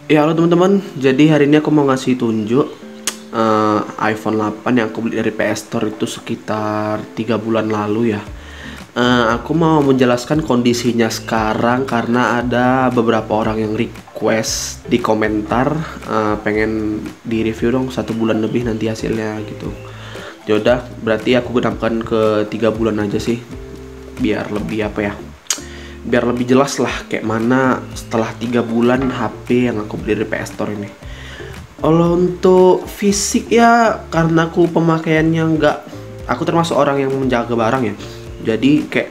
Ya halo teman-teman, jadi hari ini aku mau ngasih tunjuk iPhone 8 yang aku beli dari PS Store itu sekitar 3 bulan lalu ya. Aku mau menjelaskan kondisinya sekarang karena ada beberapa orang yang request di komentar pengen di review dong 1 bulan lebih nanti hasilnya gitu. Yaudah, berarti aku gunakan ke 3 bulan aja sih, biar lebih apa ya, biar lebih jelas lah kayak mana setelah 3 bulan HP yang aku beli dari PS Store ini. Kalau untuk fisik ya, karena aku pemakaiannya nggak, aku termasuk orang yang menjaga barang ya, jadi kayak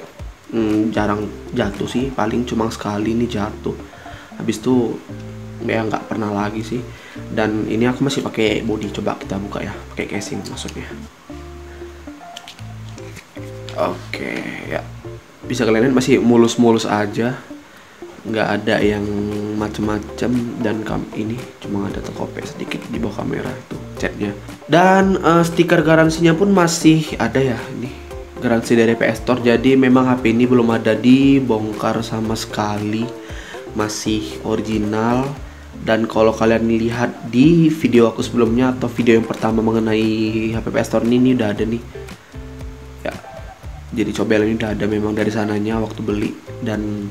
jarang jatuh sih, paling cuma sekali nih jatuh, habis itu ya nggak pernah lagi sih. Dan ini aku masih pakai body, coba kita buka ya, pakai casing maksudnya. Oke ya, bisa kalian lihat masih mulus-mulus aja, nggak ada yang macem-macem. Dan ini cuma ada terkopek sedikit di bawah kamera itu catnya. Dan stiker garansinya pun masih ada ya, ini garansi dari PS Store. Jadi memang HP ini belum ada dibongkar sama sekali, masih original. Dan kalau kalian lihat di video aku sebelumnya atau video yang pertama mengenai HP PS Store ini udah ada nih ya. Jadi cobel ini udah ada memang dari sananya waktu beli, dan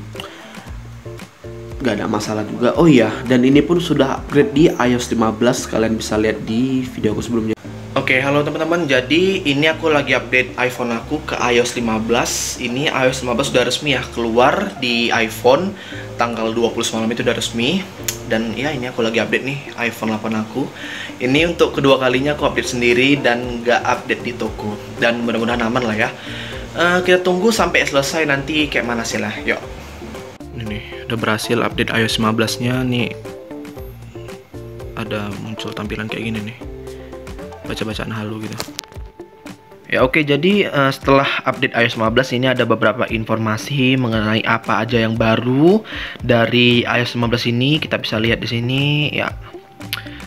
gak ada masalah juga. Oh iya, dan ini pun sudah upgrade di iOS 15, kalian bisa lihat di video aku sebelumnya. Oke, halo teman-teman. Jadi ini aku lagi update iPhone aku ke iOS 15. Ini iOS 15 sudah resmi ya, keluar di iPhone tanggal 20 semalam itu udah resmi. Dan ya ini aku lagi update nih iPhone 8 aku. Ini untuk kedua kalinya aku update sendiri dan gak update di toko. Dan mudah-mudahan aman lah ya. Kita tunggu sampai selesai nanti kayak mana sih lah. Yuk. Ini nih, udah berhasil update iOS 15-nya nih. Ada muncul tampilan kayak gini nih, baca-bacaan halu gitu. Ya oke, jadi setelah update iOS 15 ini ada beberapa informasi mengenai apa aja yang baru dari iOS 15 ini. Kita bisa lihat di sini ya.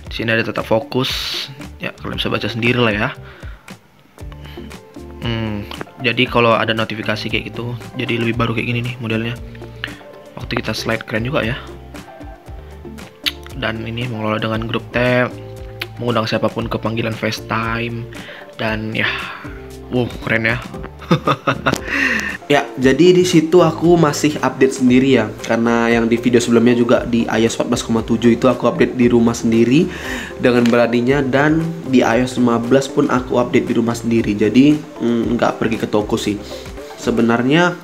Di sini ada tetap fokus. Ya, kalian bisa baca sendiri lah ya. Jadi kalau ada notifikasi kayak gitu, jadi lebih baru kayak gini nih modelnya. Waktu kita slide keren juga ya. Dan ini mengelola dengan grup tab, mengundang siapapun ke panggilan FaceTime, dan ya, keren ya. Ya, jadi di situ aku masih update sendiri ya, karena yang di video sebelumnya juga di iOS 14,7 itu aku update di rumah sendiri dengan beraninya, dan di iOS 15 pun aku update di rumah sendiri. Jadi nggak pergi ke toko sih. Sebenarnya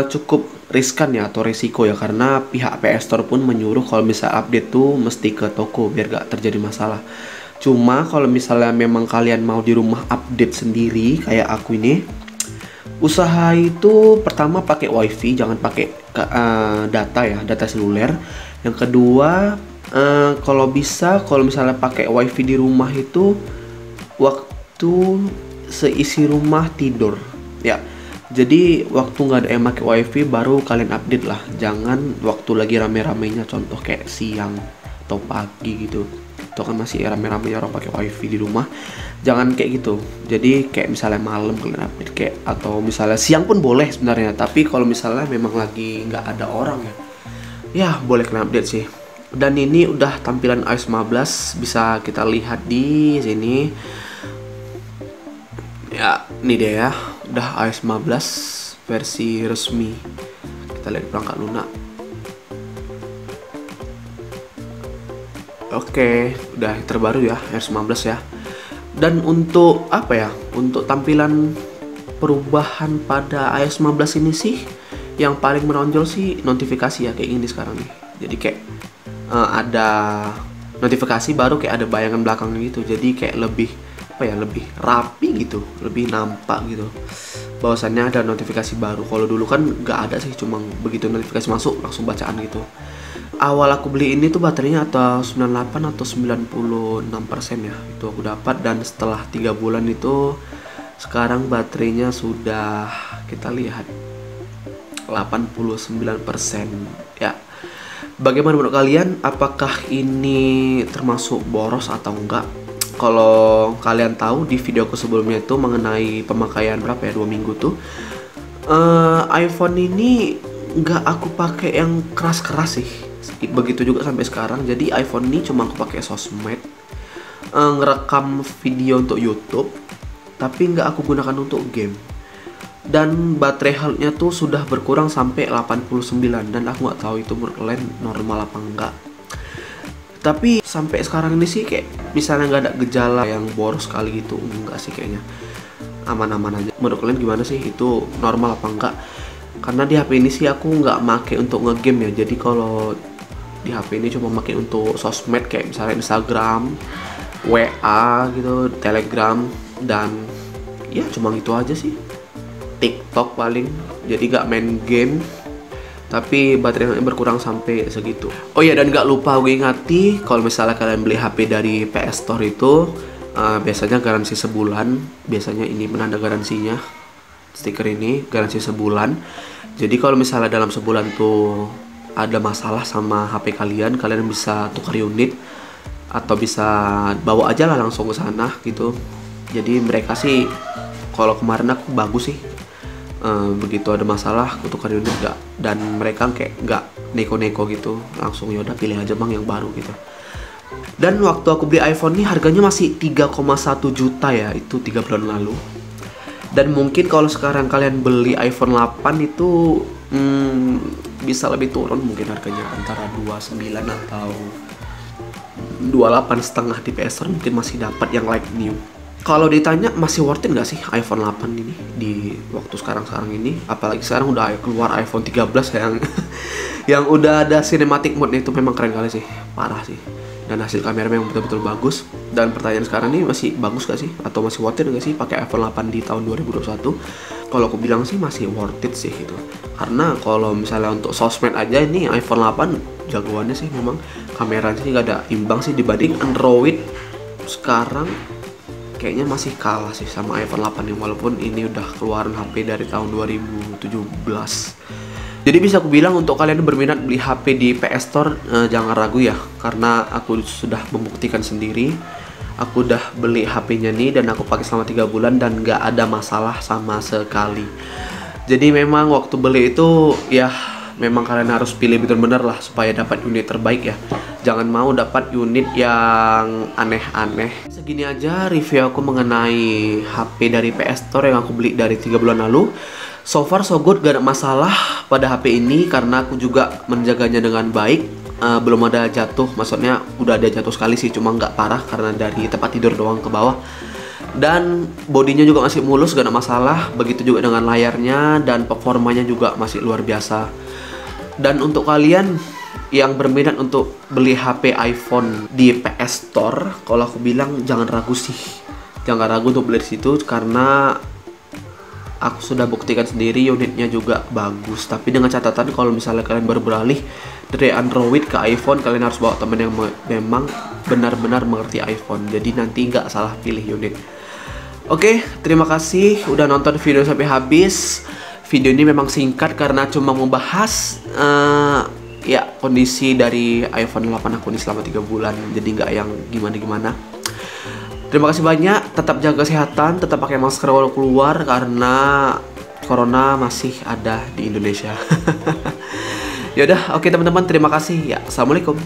cukup riskan ya atau resiko ya, karena pihak PS Store pun menyuruh kalau misal update tuh mesti ke toko biar gak terjadi masalah. Cuma kalau misalnya memang kalian mau di rumah update sendiri kayak aku ini, usaha itu pertama pakai wifi, jangan pakai data ya, data seluler. Yang kedua, kalau bisa, kalau misalnya pakai wifi di rumah itu waktu seisi rumah tidur ya. Jadi waktu nggak ada yang pakai wifi baru kalian update lah, jangan waktu lagi rame-ramenya, contoh kayak siang atau pagi gitu. Itu kan masih rame-ramenya orang pakai wifi di rumah, jangan kayak gitu. Jadi kayak misalnya malam kalian update, kayak atau misalnya siang pun boleh sebenarnya, tapi kalau misalnya memang lagi nggak ada orang ya boleh kalian update sih. Dan ini udah tampilan iOS 15, bisa kita lihat di sini ya. Ini dia ya, udah iOS 15 versi resmi. Kita lihat perangkat lunak. Oke, udah terbaru ya iOS 15 ya. Dan untuk apa ya, untuk tampilan perubahan pada iOS 15 ini sih, yang paling menonjol sih notifikasi ya, kayak gini sekarang nih. Jadi kayak ada notifikasi baru, kayak ada bayangan belakangnya gitu. Jadi kayak lebih apa ya, lebih rapi gitu, lebih nampak gitu bahwasannya ada notifikasi baru. Kalau dulu kan nggak ada sih, cuma begitu notifikasi masuk langsung bacaan gitu. Awal aku beli ini tuh baterainya atau 98 atau 96% ya, itu aku dapat. Dan setelah 3 bulan itu sekarang baterainya sudah, kita lihat, 89% ya. Bagaimana menurut kalian? Apakah ini termasuk boros atau enggak? Kalau kalian tahu di videoku sebelumnya itu mengenai pemakaian berapa ya, 2 minggu tuh, iPhone ini nggak aku pakai yang keras-keras sih. Begitu juga sampai sekarang. Jadi iPhone ini cuma aku pakai sosmed, ngerekam video untuk YouTube, tapi nggak aku gunakan untuk game. Dan baterai health-nya tuh sudah berkurang sampai 89, dan aku nggak tahu itu menurut kalian normal apa enggak. Tapi sampai sekarang ini sih kayak misalnya nggak ada gejala yang boros kali gitu, enggak sih, kayaknya aman-aman aja. Menurut kalian gimana sih, itu normal apa enggak? Karena di HP ini sih aku nggak make untuk ngegame ya. Jadi kalau di HP ini cuma make untuk sosmed kayak misalnya Instagram, WA gitu, Telegram, dan ya cuma gitu aja sih. TikTok paling. Jadi nggak main game, tapi baterainya berkurang sampai segitu. Oh ya, dan nggak lupa gue ingati, kalau misalnya kalian beli HP dari PS Store itu biasanya garansi sebulan. Biasanya ini penanda garansinya, stiker ini garansi sebulan. Jadi kalau misalnya dalam sebulan tuh ada masalah sama HP kalian, kalian bisa tukar unit atau bisa bawa aja lah langsung ke sana gitu. Jadi mereka sih, kalau kemarin aku bagus sih, begitu ada masalah aku tukar unit gak, dan mereka kayak nggak neko-neko gitu, langsung yaudah pilih aja bang yang baru gitu. Dan waktu aku beli iPhone ini harganya masih 3,1 juta ya, itu 3 bulan lalu. Dan mungkin kalau sekarang kalian beli iPhone 8 itu bisa lebih turun mungkin harganya, antara 29 atau 28 setengah di PS Store mungkin masih dapat yang like new. Kalau ditanya masih worth it nggak sih iPhone 8 ini di waktu sekarang ini? Apalagi sekarang udah keluar iPhone 13 yang udah ada cinematic mode, itu memang keren kali sih, parah sih. Dan hasil kamera memang betul-betul bagus. Dan pertanyaan sekarang ini, masih bagus gak sih? Atau masih worth it gak sih pakai iPhone 8 di tahun 2021? Kalau aku bilang sih masih worth it sih gitu. Karena kalau misalnya untuk sosmed aja, ini iPhone 8 jagoannya sih memang. Kameranya sih gak ada imbang sih dibanding Android sekarang. Kayaknya masih kalah sih sama iPhone 8 nih, walaupun ini udah keluaran HP dari tahun 2017. Jadi bisa aku bilang untuk kalian yang berminat beli HP di PS Store, jangan ragu ya, karena aku sudah membuktikan sendiri. Aku udah beli HP-nya nih dan aku pakai selama 3 bulan dan nggak ada masalah sama sekali. Jadi memang waktu beli itu ya memang kalian harus pilih benar-benar lah supaya dapat unit terbaik ya. Jangan mau dapat unit yang aneh-aneh. Segini aja review aku mengenai HP dari PS Store yang aku beli dari 3 bulan lalu. So far so good, gak ada masalah pada HP ini karena aku juga menjaganya dengan baik. Belum ada jatuh, maksudnya udah ada jatuh sekali sih, cuma nggak parah karena dari tempat tidur doang ke bawah. Dan bodinya juga masih mulus, gak ada masalah. Begitu juga dengan layarnya, dan performanya juga masih luar biasa. Dan untuk kalian yang berminat untuk beli HP iPhone di PS Store, kalau aku bilang jangan ragu sih, jangan ragu untuk beli di situ karena aku sudah buktikan sendiri unitnya juga bagus. Tapi dengan catatan kalau misalnya kalian baru beralih dari Android ke iPhone, kalian harus bawa temen yang memang benar-benar mengerti iPhone. Jadi nanti nggak salah pilih unit. Oke, terima kasih udah nonton video sampai habis. Video ini memang singkat karena cuma membahas ya kondisi dari iPhone 8 aku ini selama 3 bulan. Jadi nggak yang gimana-gimana. Terima kasih banyak, tetap jaga kesehatan, tetap pakai masker walau keluar karena corona masih ada di Indonesia. Yaudah, oke teman-teman, terima kasih ya. Assalamualaikum.